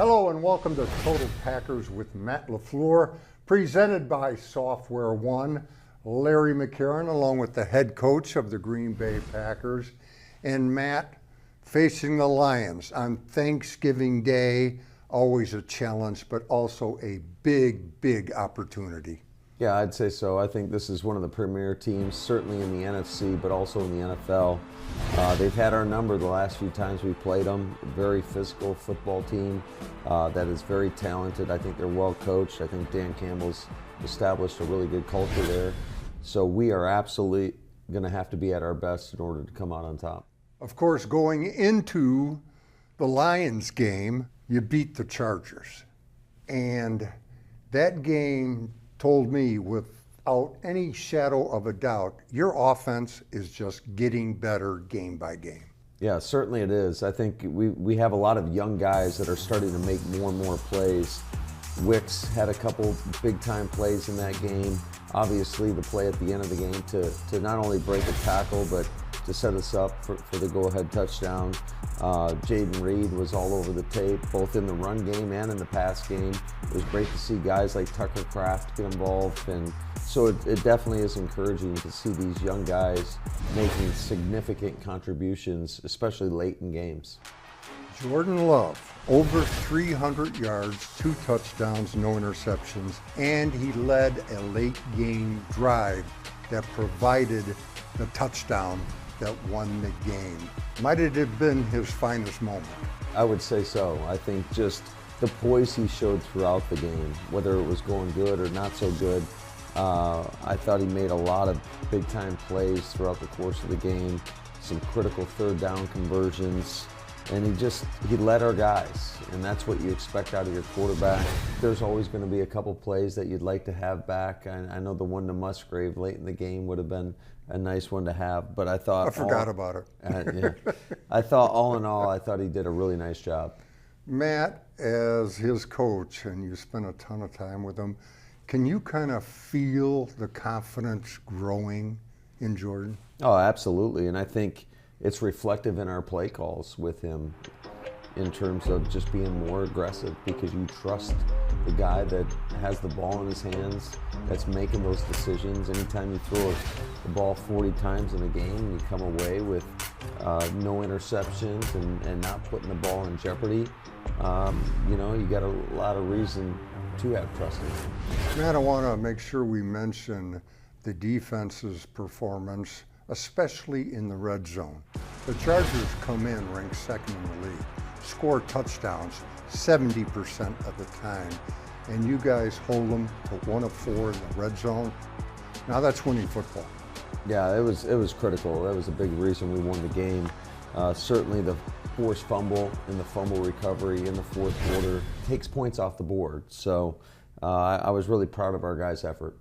Hello and welcome to Total Packers with Matt LaFleur, presented by Software One. Larry McCarren, along with the head coach of the Green Bay Packers. And Matt, facing the Lions on Thanksgiving Day, always a challenge, but also a big, big opportunity. Yeah, I'd say so. I think this is one of the premier teams, certainly in the NFC, but also in the NFL. They've had our number the last few times we played them. Very physical football team that is very talented. I think they're well coached. I think Dan Campbell's established a really good culture there. So we are absolutely going to have to be at our best in order to come out on top. Of course, going into the Lions game, you beat the Chargers. And that game told me without any shadow of a doubt, your offense is just getting better game by game. Yeah, certainly it is. I think we have a lot of young guys that are starting to make more and more plays. Wicks had a couple big-time plays in that game. Obviously, the play at the end of the game to not only break a tackle, but to set us up for the go-ahead touchdown. Jaden Reed was all over the tape, both in the run game and in the pass game. It was great to see guys like Tucker Kraft get involved, and so it definitely is encouraging to see these young guys making significant contributions, especially late in games. Jordan Love, over 300 yards, 2 touchdowns, no interceptions, and he led a late game drive that provided the touchdown that won the game. Might it have been his finest moment? I would say so. I think just the poise he showed throughout the game, whether it was going good or not so good, I thought he made a lot of big-time plays throughout the course of the game, some critical third down conversions, and he led our guys, and that's what you expect out of your quarterback. There's always going to be a couple plays that you'd like to have back. I know the one to Musgrave late in the game would have been a nice one to have, but I thought... I forgot about it. Yeah. I thought all in all, I thought he did a really nice job. Matt, as his coach, and you spent a ton of time with him, can you kind of feel the confidence growing in Jordan? Oh, absolutely, and I think it's reflective in our play calls with him in terms of just being more aggressive, because you trust the guy that has the ball in his hands, that's making those decisions. Anytime you throw the ball 40 times in a game, you come away with no interceptions and not putting the ball in jeopardy. You got a lot of reason to have trust in him. Matt, I want to make sure we mention the defense's performance, especially in the red zone. The Chargers come in ranked second in the league, score touchdowns 70% of the time, and you guys hold them to 1 of 4 in the red zone. Now that's winning football. Yeah, it was critical. That was a big reason we won the game. Certainly the forced fumble and the fumble recovery in the fourth quarter takes points off the board. So I was really proud of our guys' effort.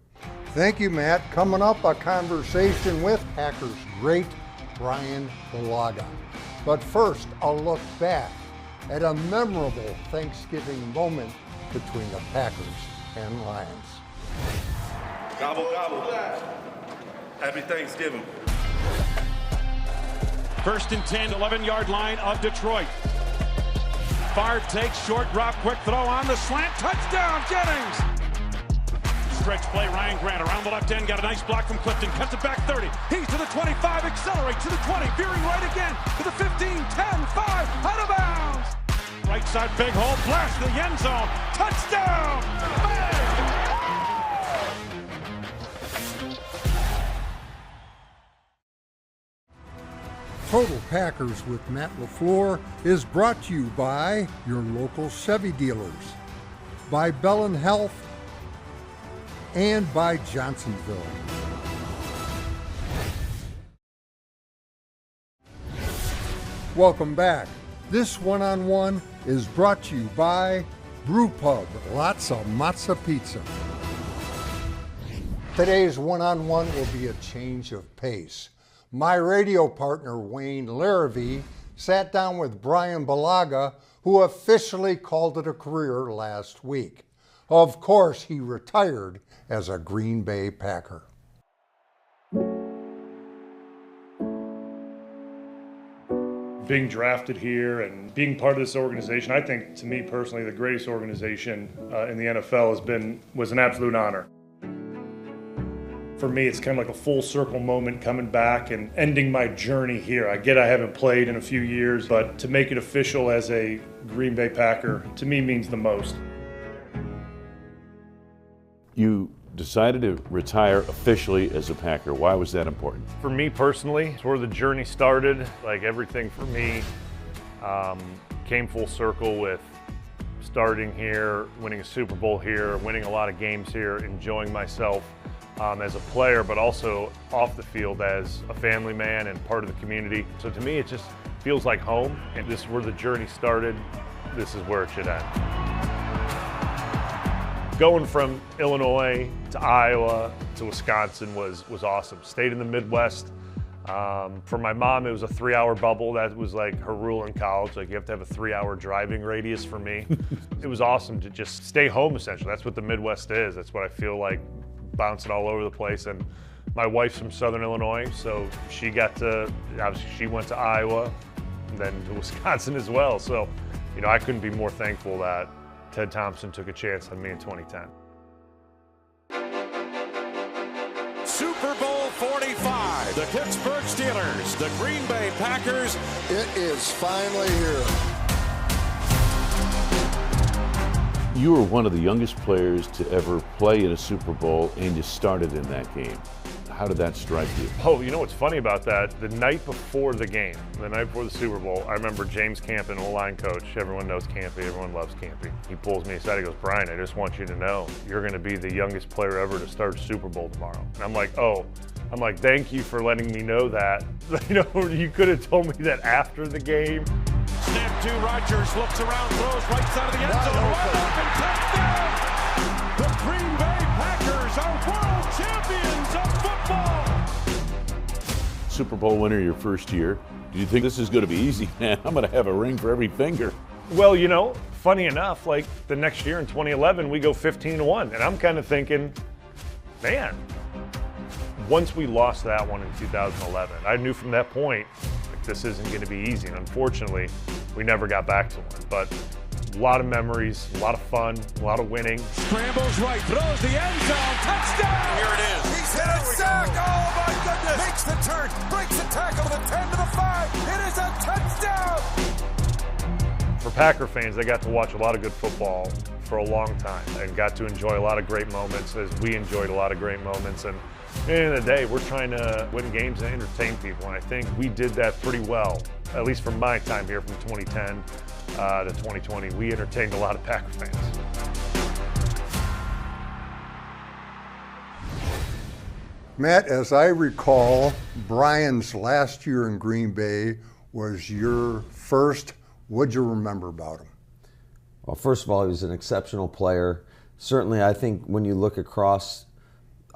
Thank you, Matt. Coming up, a conversation with Packers great Bryan Bulaga. But first, a look back at a memorable Thanksgiving moment between the Packers and Lions. Gobble, gobble. Happy Thanksgiving. 1st and 10, 11-yard line of Detroit. Favre takes short drop, quick throw on the slant, touchdown, Jennings! Stretch play, Ryan Grant around the left end, got a nice block from Clifton, cuts it back 30. He's to the 25, accelerates to the 20, veering right again to the 15, 10, 5, out of bounds! Right side, big hole, blast to the end zone, touchdown! Bang! Total Packers with Matt LaFleur is brought to you by your local Chevy dealers, by Bellin Health, and by Johnsonville. Welcome back. This one-on-one is brought to you by Brew Pub, lots of matzo pizza. Today's one-on-one will be a change of pace. My radio partner, Wayne Larrivee, sat down with Bryan Bulaga, who officially called it a career last week. Of course, he retired as a Green Bay Packer. being drafted here and being part of this organization. I think, to me personally, the greatest organization in the NFL was an absolute honor. For me, it's kind of like a full circle moment coming back and ending my journey here. I get I haven't played in a few years, but to make it official as a Green Bay Packer, to me, means the most. You decided to retire officially as a Packer. Why was that important? For me personally, it's where the journey started. Like, everything for me came full circle with starting here, winning a Super Bowl here, winning a lot of games here, enjoying myself as a player, but also off the field as a family man and part of the community. So to me, it just feels like home, and this is where the journey started. This is where it should end. Going from Illinois to Iowa to Wisconsin was awesome. Stayed in the Midwest. For my mom, it was a 3-hour bubble. That was like her rule in college. Like, you have to have a 3-hour driving radius. For me, it was awesome to just stay home, essentially. That's what the Midwest is. That's what I feel like, bouncing all over the place. And my wife's from Southern Illinois, so she went to Iowa and then to Wisconsin as well. So, I couldn't be more thankful that Ted Thompson took a chance on me in 2010. Super Bowl 45, the Pittsburgh Steelers, the Green Bay Packers. It is finally here. You were one of the youngest players to ever play in a Super Bowl, and you started in that game. How did that strike you? Oh, you know what's funny about that? The night before the game, the night before the Super Bowl, I remember James Campen, O-line coach. Everyone knows Campy. Everyone loves Campy. He pulls me aside. He goes, "Brian, I just want you to know you're going to be the youngest player ever to start Super Bowl tomorrow." And I'm like, "Oh." I'm like, "Thank you for letting me know that." You could have told me that after the game. Snap to Rodgers, looks around, throws right side of the end zone, wide open, touchdown! The Green Bay Packers are world champions of football! Super Bowl winner your first year. Do you think this is going to be easy? Man, I'm going to have a ring for every finger. Well, funny enough, like the next year in 2011, we go 15-1, and I'm kind of thinking, man, once we lost that one in 2011, I knew from that point, this isn't going to be easy, and unfortunately, we never got back to it. But a lot of memories, a lot of fun, a lot of winning. Scrambles right, throws the end zone, touchdown! Here it is. He's hit a sack. Oh my goodness. Makes the turn, breaks the tackle to the 10 to the 5. It is a touchdown. For Packer fans, they got to watch a lot of good football for a long time and got to enjoy a lot of great moments, as we enjoyed a lot of great moments. And at the end of the day, we're trying to win games and entertain people, and I think we did that pretty well, at least from my time here from 2010 to 2020. We entertained a lot of Packer fans. Matt, as I recall, Brian's last year in Green Bay was your first. What'd you remember about him? Well, first of all, he was an exceptional player. Certainly, I think when you look across,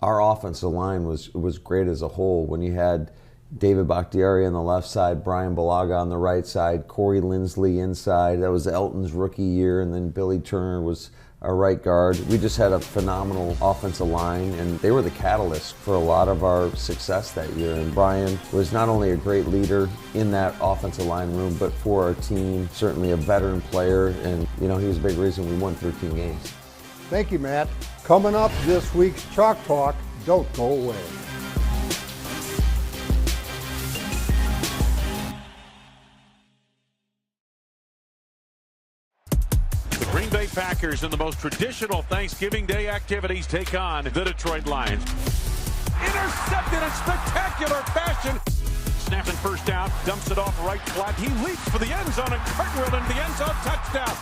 our offensive line was great as a whole. When you had David Bakhtiari on the left side, Bryan Bulaga on the right side, Corey Linsley inside. That was Elton's rookie year, and then Billy Turner was our right guard. We just had a phenomenal offensive line, and they were the catalyst for a lot of our success that year. And Brian was not only a great leader in that offensive line room, but for our team, certainly a veteran player, and he was a big reason we won 13 games. Thank you, Matt. Coming up this week's Chalk Talk, don't go away. The Green Bay Packers in the most traditional Thanksgiving Day activities take on the Detroit Lions. Intercepted in spectacular fashion. Snaps in first down, dumps it off right flat. He leaps for the end zone and cartwheel into the end zone, touchdown.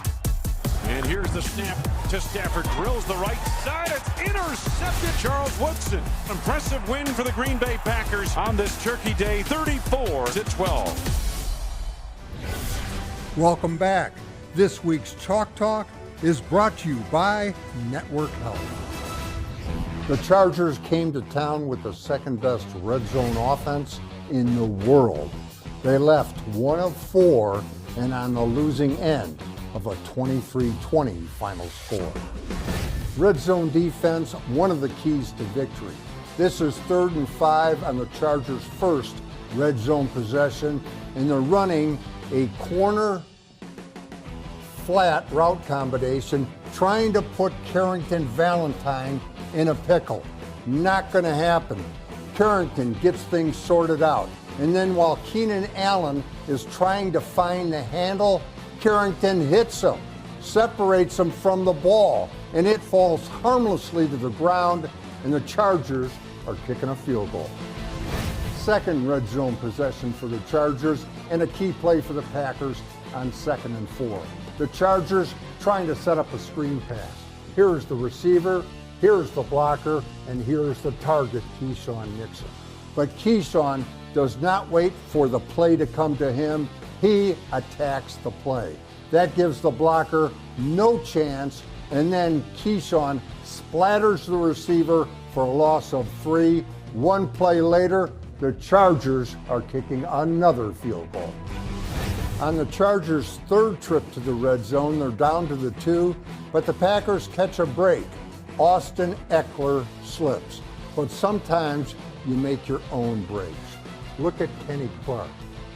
And here's the snap to Stafford, drills the right side. It's intercepted. Charles Woodson. Impressive win for the Green Bay Packers on this Turkey Day, 34-12. Welcome back. This week's Chalk Talk is brought to you by Network Health. The Chargers came to town with the second best red zone offense in the world. They left 1 of 4 and on the losing end of a 23-20 final score. Red zone defense, one of the keys to victory. This is 3rd and 5 on the Chargers' first red zone possession, and they're running a corner flat route combination trying to put Carrington Valentine in a pickle. Not going to happen. Carrington gets things sorted out. And then while Keenan Allen is trying to find the handle, Carrington hits him, separates him from the ball, and it falls harmlessly to the ground, and the Chargers are kicking a field goal. Second red zone possession for the Chargers, and a key play for the Packers on 2nd and 4. The Chargers trying to set up a screen pass. Here's the receiver, here's the blocker, and here's the target, Keyshawn Nixon. But Keyshawn does not wait for the play to come to him. He attacks the play. That gives the blocker no chance, and then Keyshawn splatters the receiver for a loss of 3. One play later, the Chargers are kicking another field goal. On the Chargers' third trip to the red zone, they're down to the 2, but the Packers catch a break. Austin Eckler slips, but sometimes you make your own breaks. Look at Kenny Clark.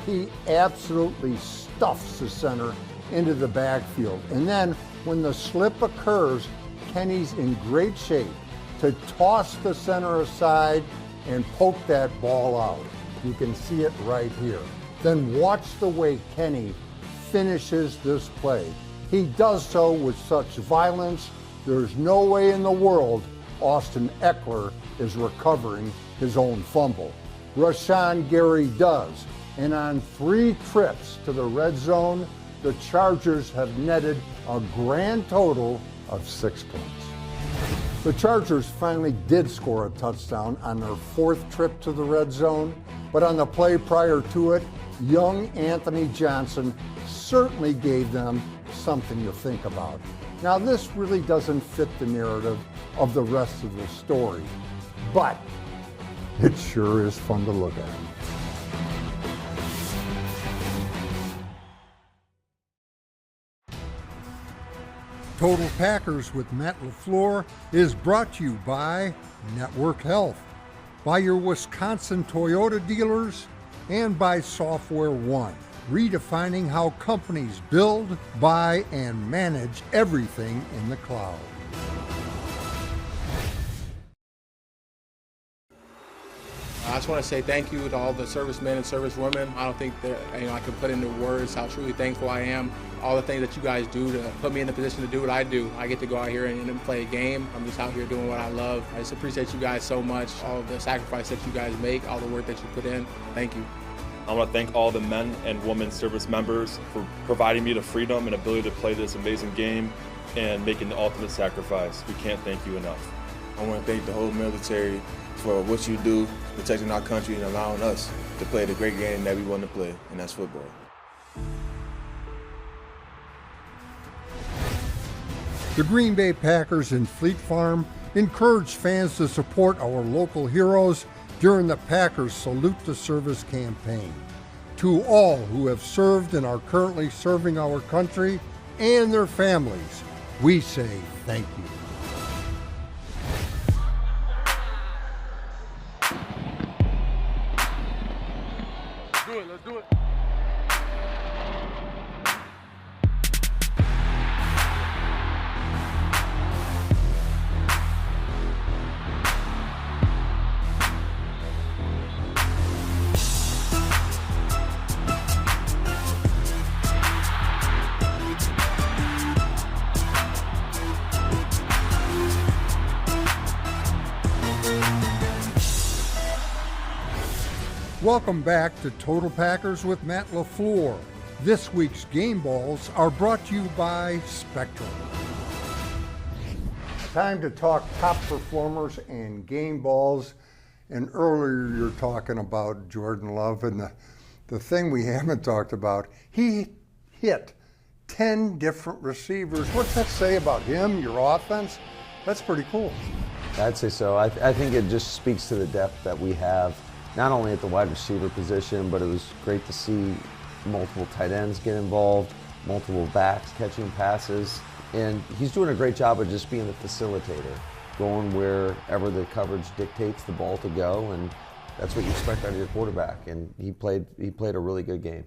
He absolutely stuffs the center into the backfield. And then when the slip occurs, Kenny's in great shape to toss the center aside and poke that ball out. You can see it right here. Then watch the way Kenny finishes this play. He does so with such violence, there's no way in the world Austin Eckler is recovering his own fumble. Rashawn Gary does, and on 3 trips to the red zone, the Chargers have netted a grand total of 6 points. The Chargers finally did score a touchdown on their 4th trip to the red zone, but on the play prior to it, young Anthony Johnson certainly gave them something to think about. Now, this really doesn't fit the narrative of the rest of the story, but it sure is fun to look at. Total Packers with Matt LaFleur is brought to you by Network Health, by your Wisconsin Toyota dealers, and by Software One, redefining how companies build, buy, and manage everything in the cloud. I just want to say thank you to all the servicemen and servicewomen. I don't think that I can put into words how truly thankful I am. All the things that you guys do to put me in the position to do what I do. I get to go out here and play a game. I'm just out here doing what I love. I just appreciate you guys so much, all the sacrifice that you guys make, all the work that you put in. Thank you. I want to thank all the men and women service members for providing me the freedom and ability to play this amazing game and making the ultimate sacrifice. We can't thank you enough. I want to thank the whole military for what you do, protecting our country and allowing us to play the great game that we want to play, and that's football. The Green Bay Packers and Fleet Farm encourage fans to support our local heroes during the Packers Salute to Service campaign. To all who have served and are currently serving our country and their families, we say thank you. Let's do it. Welcome back to Total Packers with Matt LaFleur. This week's Game Balls are brought to you by Spectrum. Time to talk top performers and game balls. And earlier you're talking about Jordan Love, and the thing we haven't talked about, he hit 10 different receivers. What's that say about him, your offense? That's pretty cool. I'd say so. I think it just speaks to the depth that we have, not only at the wide receiver position, but it was great to see multiple tight ends get involved, multiple backs catching passes, and he's doing a great job of just being the facilitator, going wherever the coverage dictates the ball to go, and that's what you expect out of your quarterback, and he played a really good game.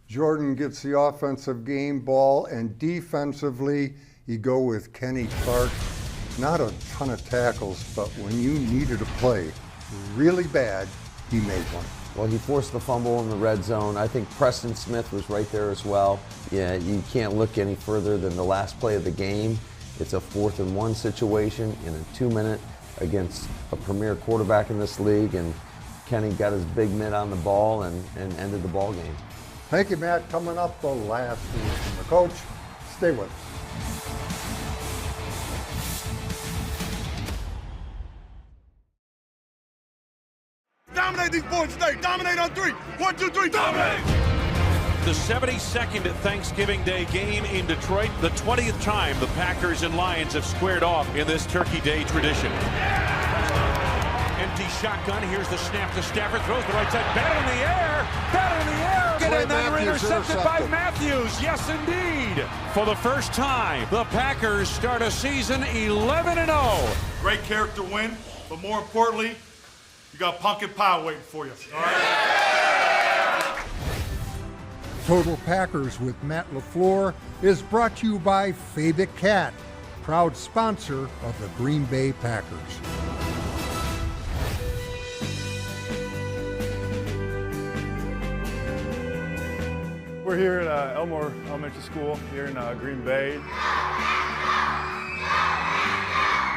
Jordan gets the offensive game ball, and defensively, you go with Kenny Clark. Not a ton of tackles, but when you needed a play really bad, he made one. Well, he forced the fumble in the red zone. I think Preston Smith was right there as well. Yeah, you can't look any further than the last play of the game. It's a 4th and 1 situation in a 2-minute against a premier quarterback in this league, and Kenny got his big mitt on the ball and ended the ball game. Thank you, Matt. Coming up, the last word from the coach. Stay with us. Dominate these boys today. Dominate on 3. 1, 2, 3. Dominate! The 72nd Thanksgiving Day game in Detroit. The 20th time the Packers and Lions have squared off in this Turkey Day tradition. Empty shotgun. Here's the snap to Stafford. Throws the right side. Battle in the air. Battle in the air. And then intercepted by Matthews. Yes, indeed. For the first time, the Packers start a season 11-0. Great character win, but more importantly, you got pumpkin pie waiting for you. All right? Total Packers with Matt LaFleur is brought to you by Fabic Cat, proud sponsor of the Green Bay Packers. We're here at Elmore Elementary School here in Green Bay.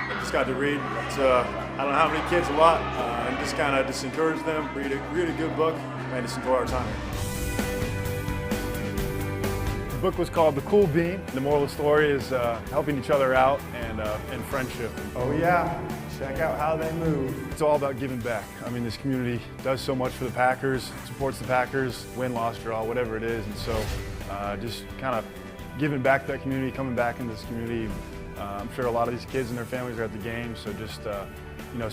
I just got to read. I don't know how many kids, a lot, and just kind of encourage them, read a good book, and just enjoy our time here. The book was called The Cool Bean. The moral of the story is helping each other out and friendship. Oh yeah, check out how they move. It's all about giving back. I mean, this community does so much for the Packers, supports the Packers, win, loss, draw, whatever it is, and so just kind of giving back to that community, coming back into this community. I'm sure a lot of these kids and their families are at the game, so just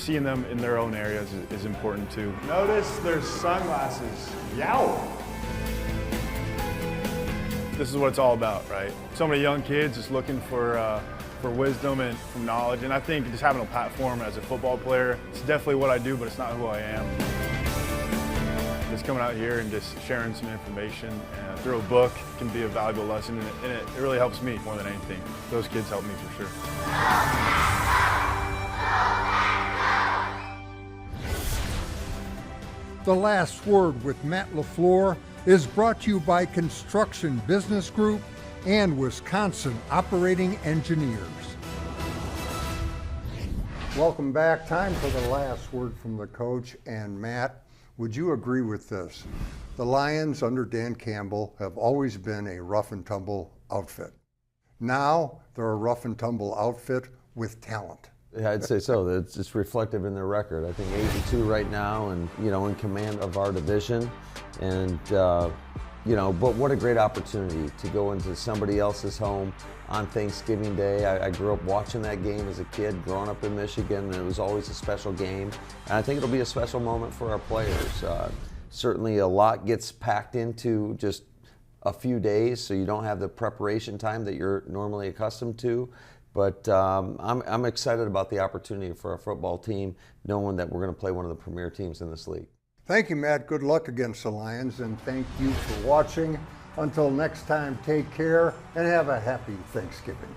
seeing them in their own areas is important too. Notice their sunglasses. Yow! This is what it's all about, right? So many young kids just looking for wisdom and from knowledge, and I think just having a platform as a football player, it's definitely what I do, but it's not who I am. Just coming out here and just sharing some information through a book can be a valuable lesson, and it really helps me more than anything. Those kids help me for sure. The last word with Matt LaFleur is brought to you by Construction Business Group and Wisconsin Operating Engineers. Welcome back. Time for the last word from the coach. And Matt, would you agree with this? The Lions under Dan Campbell have always been a rough and tumble outfit. Now they're a rough and tumble outfit with talent. Yeah, I'd say so. It's just reflective in their record. I think 8-2 right now, and in command of our division, and but what a great opportunity to go into somebody else's home on Thanksgiving Day. I grew up watching that game as a kid, growing up in Michigan, and it was always a special game. And I think it'll be a special moment for our players. Certainly, a lot gets packed into just a few days, so you don't have the preparation time that you're normally accustomed to. But I'm excited about the opportunity for our football team, knowing that we're going to play one of the premier teams in this league. Thank you, Matt. Good luck against the Lions, and thank you for watching. Until next time, take care and have a happy Thanksgiving.